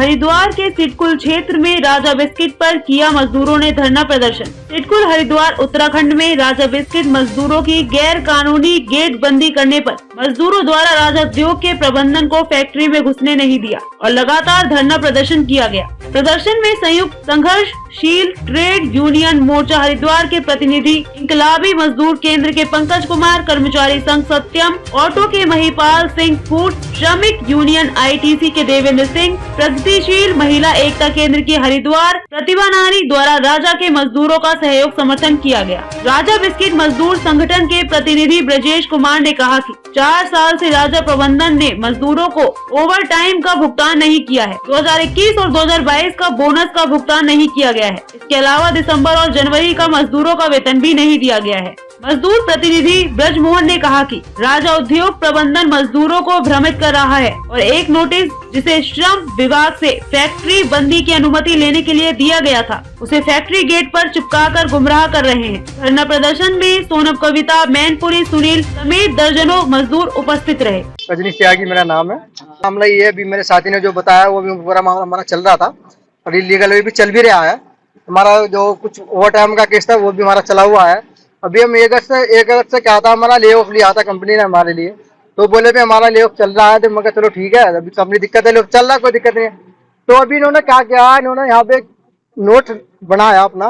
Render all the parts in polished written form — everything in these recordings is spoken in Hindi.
हरिद्वार के सिडकुल क्षेत्र में राजा बिस्किट पर किया मजदूरों ने धरना प्रदर्शन। सिडकुल हरिद्वार उत्तराखंड में राजा बिस्किट मजदूरों की गैर कानूनी गेट बंदी करने पर मजदूरों द्वारा राजा उद्योग के प्रबंधन को फैक्ट्री में घुसने नहीं दिया और लगातार धरना प्रदर्शन किया गया। प्रदर्शन में संयुक्त संघर्षशील ट्रेड यूनियन मोर्चा हरिद्वार के प्रतिनिधि, इंकलाबी मजदूर केंद्र के पंकज कुमार, कर्मचारी संघ सत्यम, ऑटो के महिपाल सिंह, फूड श्रमिक यूनियन ITC के देवेंद्र सिंह, प्रगतिशील महिला एकता केंद्र की हरिद्वार प्रतिभा नारी द्वारा राजा के मजदूरों का सहयोग समर्थन किया गया। राजा बिस्किट मजदूर संगठन के प्रतिनिधि ब्रजेश कुमार ने कहा कि 4 साल से राजा प्रबंधन ने मजदूरों को ओवर टाइम का भुगतान नहीं किया है। 2021 और 2022 का बोनस का भुगतान नहीं किया गया है। इसके अलावा दिसंबर और जनवरी का मजदूरों का वेतन भी नहीं दिया गया है। मजदूर प्रतिनिधि ब्रजमोहन ने कहा कि राजा उद्योग प्रबंधन मजदूरों को भ्रमित कर रहा है और एक नोटिस जिसे श्रम विभाग से फैक्ट्री बंदी की अनुमति लेने के लिए दिया गया था, उसे फैक्ट्री गेट पर चिपकाकर गुमराह कर रहे हैं। धरना प्रदर्शन में सोनम कविता, मैनपुरी सुनील समेत दर्जनों मजदूर उपस्थित रहे। रजनीश त्यागी मेरा नाम है। मामला ये अभी मेरे साथी ने जो बताया वो भी पूरा मामला हमारा चल रहा था और इलीगल भी चल भी रहा है। हमारा जो कुछ ओवर टाइम का केस था वो भी हमारा चला हुआ है। अभी हम एक अगस्त से क्या था, हमारा ले ऑफ लिया था कंपनी ने हमारे लिए, तो बोले भी हमारा ले ऑफ चल रहा है। तो मैं चलो ठीक है, अभी कंपनी दिक्कत है, ले ऑफ चल रहा है, कोई दिक्कत नहीं है। तो अभी इन्होंने क्या किया, इन्होंने यहाँ पे एक नोट बनाया अपना,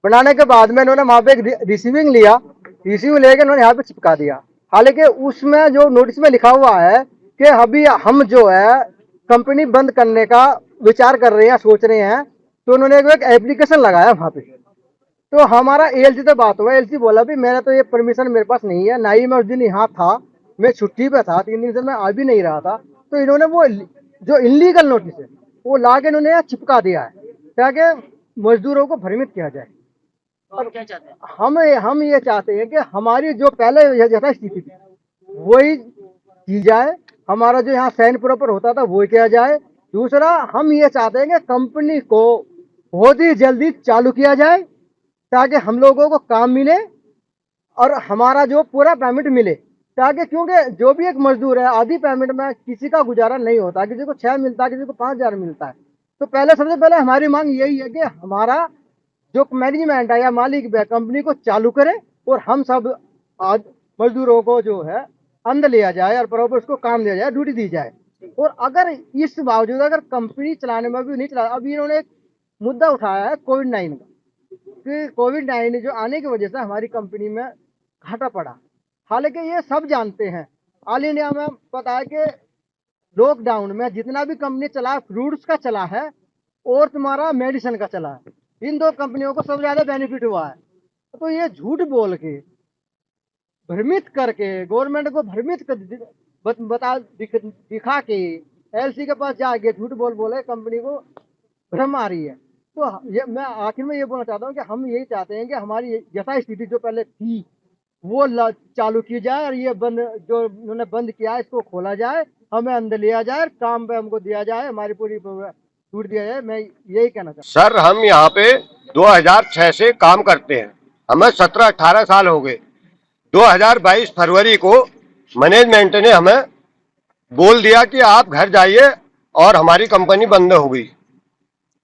बनाने के बाद में इन्होंने वहाँ पे एक रिसीविंग लिया, रिसीविंग लेके इन्होंने यहाँ पे चिपका दिया। हालांकि उसमें जो नोटिस में लिखा हुआ है कि अभी हम जो है कंपनी बंद करने का विचार कर रहे हैं, सोच रहे हैं, तो उन्होंने एक एप्लीकेशन लगाया वहाँ पे। तो हमारा ALC से बात हुआ, ALC बोला भी मेरा तो ये परमिशन मेरे पास नहीं है, ना ही मैं उस दिन यहाँ था, मैं छुट्टी पे था, 3 दिन से मैं आ भी नहीं रहा था। तो इन्होंने वो जो इलीगल नोटिस है वो ला के इन्होंने यहाँ चिपका दिया है ताकि मजदूरों को भ्रमित किया जाए। और क्या चाहते हैं? हम ये चाहते हैं कि हमारी जो पहले जैसा स्थिति थी वही की जाए, हमारा जो यहाँ साइन प्रॉपर होता था वो किया जाए। दूसरा, हम ये चाहते हैं कि कंपनी को बहुत ही जल्दी चालू किया जाए ताकि हम लोगों को काम मिले और हमारा जो पूरा पेमेंट मिले, ताकि क्योंकि जो भी एक मजदूर है आधी पेमेंट में किसी का गुजारा नहीं होता, किसी को 6 मिलता है, किसी को 5000 मिलता है। तो सबसे पहले हमारी मांग यही है कि हमारा जो मैनेजमेंट है या मालिक है कंपनी को चालू करे और हम सब आज मजदूरों को जो है अंदर लिया जाए और प्रॉपर उसको काम दिया जाए, ड्यूटी दी जाए। और अगर इस बावजूद अगर कंपनी चलाने में भी नहीं चला, अभी इन्होंने एक मुद्दा उठाया है कोविड-19 का, कि कोविड-19 जो आने की वजह से हमारी कंपनी में घाटा पड़ा। हालांकि ये सब जानते हैं, ऑल इंडिया में पता है कि लॉकडाउन में जितना भी कंपनी चला, फ्रूट्स का चला है और तुम्हारा मेडिसिन का चला है, इन 2 कंपनियों को सबसे ज्यादा बेनिफिट हुआ है। तो ये झूठ बोल के, भ्रमित करके, गवर्नमेंट को भ्रमित दिखा के LC के पास जाके झूठ बोले कंपनी को भ्रम आ रही है। तो ये मैं आखिर में ये बोलना चाहता हूँ कि हम यही चाहते हैं कि हमारी यथा स्थिति जो पहले थी वो चालू की जाए और ये जो उन्होंने बंद किया है इसको खोला जाए, हमें अंदर लिया जाए, काम पे हमको दिया जाए, हमारी पूरी छूट दिया जाए। मैं यही कहना चाहता हूँ। सर, हम यहाँ पे 2006 से काम करते हैं, हमें 17-18 साल हो गए। 2022 फरवरी को मैनेजमेंट ने हमें बोल दिया कि आप घर जाइए और हमारी कंपनी बंद हो गई।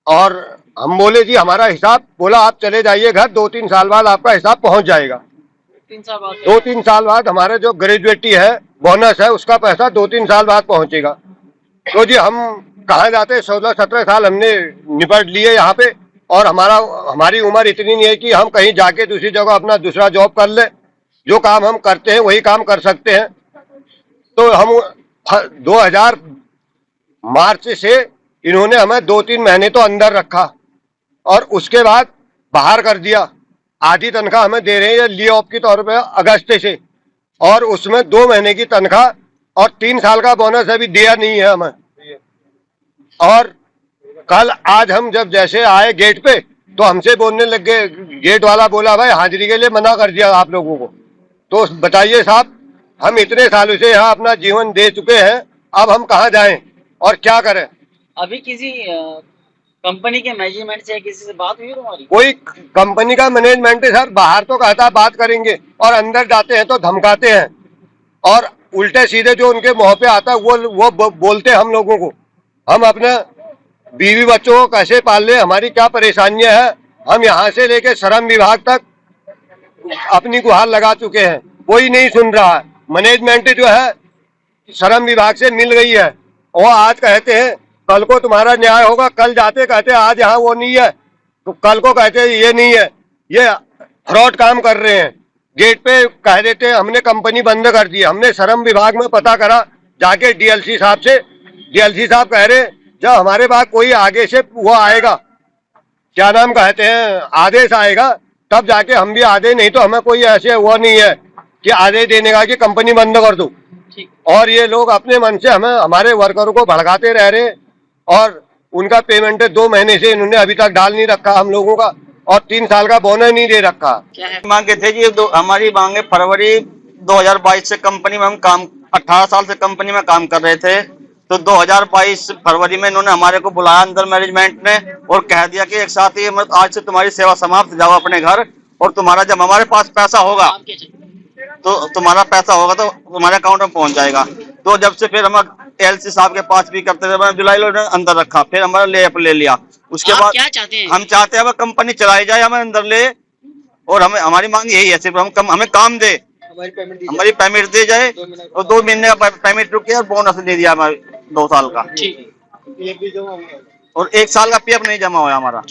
और हम बोले जी हमारा हिसाब, बोला आप चले जाइए घर, 2-3 साल बाद आपका हिसाब पहुंच जाएगा। 2-3 साल बाद हमारे जो ग्रेजुएटी है, बोनस है, उसका पैसा 2-3 साल बाद पहुंचेगा। तो जी हम कहाँ जाते, 16-17 साल हमने निपट लिए यहाँ पे और हमारी उम्र इतनी नहीं है कि हम कहीं जाके दूसरी जगह अपना दूसरा जॉब कर ले। जो काम हम करते हैं वही काम कर सकते हैं। तो हम 2000 मार्च से इन्होंने हमें 2-3 महीने तो अंदर रखा और उसके बाद बाहर कर दिया। आधी तनख्वाह हमें दे रहे हैं ली ऑफ के तौर पे अगस्त से, और उसमें 2 महीने की तनख्वाह और 3 साल का बोनस अभी दिया नहीं है हमें। और कल आज हम जब जैसे आए गेट पे तो हमसे बोलने लग गए, गेट वाला बोला भाई हाजिरी के लिए मना कर दिया आप लोगों को। तो बताइए साहब, हम इतने सालों से यहाँ अपना जीवन दे चुके हैं, अब हम कहाँ जाएं और क्या करें? अभी किसी कंपनी के मैनेजमेंट से किसी से बात हुई तुम्हारी? कोई कंपनी का मैनेजमेंट है सर, बाहर तो कहता बात करेंगे और अंदर जाते हैं तो धमकाते हैं और उल्टे सीधे जो उनके मुंह पे आता है वो बोलते हैं हम लोगों को। हम अपने बीवी बच्चों को कैसे पाल ले, हमारी क्या परेशानियां है। हम यहाँ से लेके श्रम विभाग तक अपनी गुहार लगा चुके हैं, कोई नहीं सुन रहा है। मैनेजमेंट जो है श्रम विभाग से मिल गई है और आज कहते हैं कल को तुम्हारा न्याय होगा, कल जाते कहते हैं आज यहाँ वो नहीं है, तो कल को कहते हैं ये नहीं है। ये फ्रॉड काम कर रहे हैं। गेट पे कह देते हैं हमने कंपनी बंद कर दी। हमने श्रम विभाग में पता करा जाके डीएलसी साहब से, डीएलसी साहब कह रहे जब हमारे पास कोई आगे से वो आएगा, क्या नाम कहते हैं, आदेश आएगा तब जाके हम भी आदेश, नहीं तो हमें कोई ऐसे वो नहीं है कि आदेश देने का कि कंपनी बंद कर दो। और ये लोग अपने मन से हमें, हमारे वर्करों को भड़काते रह रहे और उनका पेमेंट 2 महीने से इन्होंने अभी तक डाल नहीं रखा हम लोगों का, और 3 साल का बोनस नहीं दे रखा। मांगे थे जी, हमारी मांगे फरवरी 2022 से कंपनी में हम काम, 18 साल से कंपनी में काम कर रहे थे, तो 2022 फरवरी में इन्होंने हमारे को बुलाया अंदर मैनेजमेंट ने और कह दिया कि एक साथ ही आज से तुम्हारी सेवा समाप्त, जाओ अपने घर, और तुम्हारा जब हमारे पास पैसा होगा तो तुम्हारा पैसा होगा तो तुम्हारे अकाउंट में पहुंच जाएगा। तो जब से फिर हम एलसी साहब के पास भी करते थे, जुलाई लोग अंदर रखा, फिर हमारा ले लिया। उसके बाद क्या चाहते हैं? हम चाहते हैं वह कंपनी चलाई जाए, हमें अंदर ले, और हमारी मांग यही है सिर्फ हमें काम दे, हमारी पेमेंट दी जाए, और 2 महीने का पेमेंट रुके और बोनस दे दिया हमारे 2 साल का, और 1 साल का पीएफ नहीं जमा हुआ हमारा।